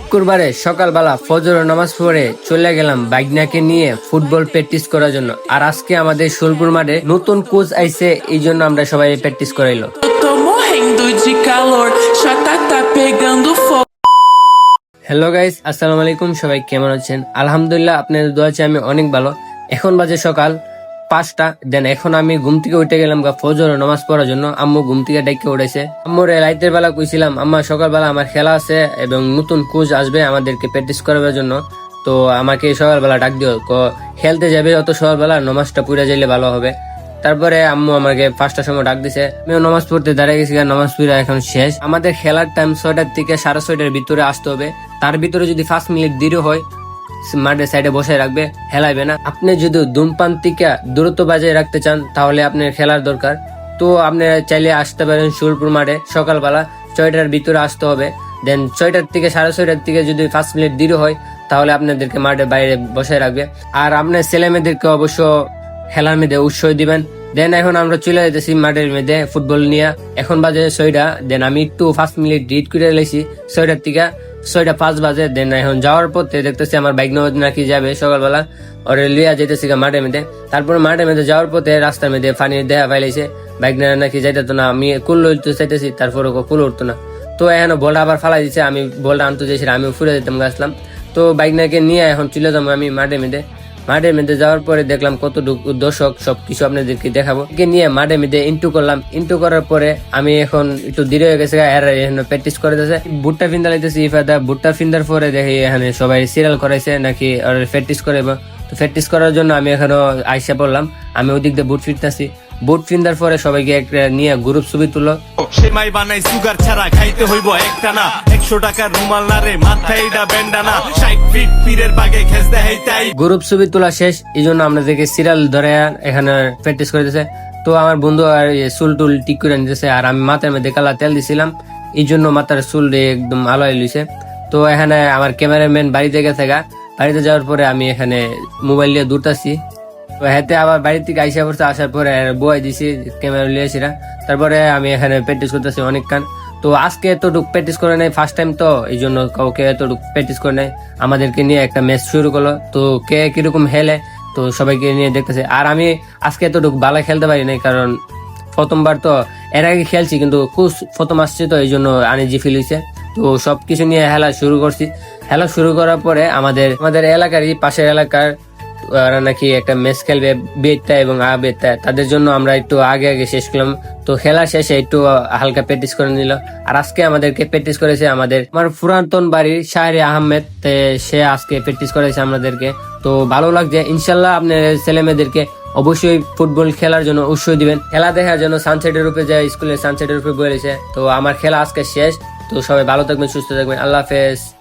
শুক্রবারে সকালবেলা ফজর নামাজ পড়ে চলে গেলাম বাইগনাকে নিয়ে ফুটবল প্র্যাকটিস করার জন্য। আর আজকে আমাদের সোলপুর মাঠে নতুন কোচ আইছে, এই জন্য আমরা সবাই প্র্যাকটিস করাইলো। হ্যালো গাইস, আসসালামু আলাইকুম। সবাই কেমন আছেন? আলহামদুলিল্লাহ, আপনাদের দোয়া আছে আমি অনেক ভালো। এখন বাজে সকাল 5টা। দেন এখন আমি ঘুম থেকে উঠে গেলাম ফজর নামাজ পড়ার জন্য। আম্মু ঘুম থেকে ডাইকে উঠেছে। আম্মুর রাইতের বেলা কইছিলাম, আম্মা সকালবেলা আমার খেলা আছে এবং নতুন কোচ আসবে আমাদেরকে প্র্যাকটিস করাবার জন্য, তো আমাকে সকালবেলা ডাক দিও, খেলতে যাবে অত সকালবেলা, নামাজটা পড়ে যাইলে ভালো হবে। তারপরে আম্মু আমাকে 5টার সময় ডাক দিছে, আমিও নামাজ পড়তে দাঁড়িয়ে গেছি। নামাজ পড়া এখন শেষ। আমাদের খেলার টাইম 6টার থেকে 6:30টার ভিতরে আসতে হবে। তার ভিতরে যদি 5 মিনিট দেরি হয় মাঠের সাইডে বসে রাখবে, হেলাইবে না। আপনি যদি ধূমপান থেকে দূরত্ব বজায় রাখতে চান তাহলে আপনার খেলার দরকার। তো আপনি চাইলে আসতে পারেন সোলপুর মাঠে। সকালবেলা 6টার ভিতরে আসতে হবে। দেন 6টার থেকে 6:30টার থেকে যদি 5 মিনিট দেরি হয় তাহলে আপনাদেরকে মাঠের বাইরে বসায় রাখবে। আর আপনার ছেলে মেয়েদেরকে অবশ্য খেলার মধ্যে উৎসাহ দিবেন। দেন এখন আমরা চলে যেতেছি মাঠের মধ্যে ফুটবল নিয়ে। এখন বাজে 6টা। দেন আমি একটু 5 মিনিট রিড করে লেছি 6টার থেকে 6:05 বাজে। দেন এখন যাওয়ার পথে দেখতেছি আমার বাইক নাকি যাবে সকালবেলা, ওরে লিয়া যেতেছি মাঠের মধ্যে। তারপরে মাঠের মধ্যে যাওয়ার পথে রাস্তার মধ্যে পানি দেখা পাইলেছে, বাইক নাকি যাইতে না। আমি কুল উঠতে চাইতেছি, তারপরে কুল উঠতো না। তো এখন বলটা আবার ফালাই দিচ্ছে। আমি বলটা আনতে চাইছিলাম, আমি ফুরে যেতাম গাছলাম। তো বাইক নাকি নিয়ে এখন চলে যাবো আমি মাঠের মধ্যে। মাঠের মধ্যে যাওয়ার পরে দেখলাম কতটুকু দর্শক, সবকিছু আপনাদেরকে দেখাবো। নিয়ে মাঠের মধ্যে ইন্টু করলাম। ইন্টু করার পরে আমি এখন একটু দেরি হয়ে গেছে, প্র্যাকটিস করে দিয়েছে। ভুট্টা ফিন্দা লাইতেছি ইফাদা। ভুট্টা ফিন্দার পরে দেখি এখানে সবাই সিরিয়াল করাইছে নাকি প্র্যাকটিস করে। তো প্র্যাকটিস করার জন্য আমি এখনো আইসা পড়লাম। আমি ওদিক দিয়ে বুট ফিরতেছি। বুট ফিন্দার পরে সবাইকে একটা নিয়ে গ্রুপ ছবি তুলো। সেমাই বানাই সুগার ছাড়া খাইতে হইব একটা না। 100 টাকার রুমাল না রে, মাথায় এটা ব্যান্ডানা। 60 ফিট পীরের বাগে খেস দেয় তাই। গ্রুপ ছবি তোলা শেষ, এই জন্য আপনাদেরকে সিরিয়াল ধরে এখানে প্র্যাকটিস করে দিতেছে। তো আমার বন্ধু আর চুল টুল ঠিক করে নিতেছে, আর আমি মাথার মধ্যে কালা তেল দিছিলাম, এই জন্য মাথার চুল একদম আলোয় লইছে। তো এখানে আমার ক্যামেরাম্যান বাড়িতে গেছে গা। বাড়িতে যাওয়ার পরে আমি এখানে মোবাইল দিয়ে দূরতাছি। তো হাতে আবার বাড়ি থেকে আইসা পড়ছে। আসার পরে বই দিছি, ক্যামেরা লিয়েছিলাম। তারপরে আমি এখানে প্র্যাকটিস করতেছি অনেকক্ষণ। তো আজকে এতটুকু প্র্যাকটিস করে নাই, ফার্স্ট টাইম তো, এই জন্য কাউকে এতটুকু প্র্যাকটিস করে নাই। আমাদেরকে নিয়ে একটা ম্যাচ শুরু করলো। তো কে কিরকম হেলে তো সবাইকে নিয়ে দেখতেছে। আর আমি আজকে এতটুকু ভালো খেলতে পারি নাই, কারণ প্রথমবার তো। এর আগে খেলছি কিন্তু খুব প্রথম আসছে, তো এই জন্য আনইজি ফিল হয়েছে। তো সবকিছু নিয়ে খেলা শুরু করছি। খেলা শুরু করার পরে আমাদের এলাকারই পাশের এলাকার ওরা নাকি একটা ম্যাচ খেলবে, বেদটা এবং বেদটা, তাদের জন্য আমরা একটু আগে শেষ করলাম। তো খেলা শেষে একটু হালকা প্র্যাকটিস করে নিল। আর আজকে আমাদেরকে প্র্যাকটিস করেছে আমার পুরাতন বাড়ির শাহরি আহমেদ, সে আজকে প্র্যাকটিস করেছে আমাদেরকে। তো ভালো লাগছে। ইনশাল্লাহ আপনার ছেলে মেয়েদেরকে অবশ্যই ফুটবল খেলার জন্য উৎসাহ দিবেন। খেলা দেখার জন্য সানসেটের উপরে যায়, স্কুলের সানসেটের উপরে বলেছে। তো আমার খেলা আজকে শেষ। তো সবাই ভালো থাকবেন, সুস্থ থাকবেন। আল্লাহ হাফেজ।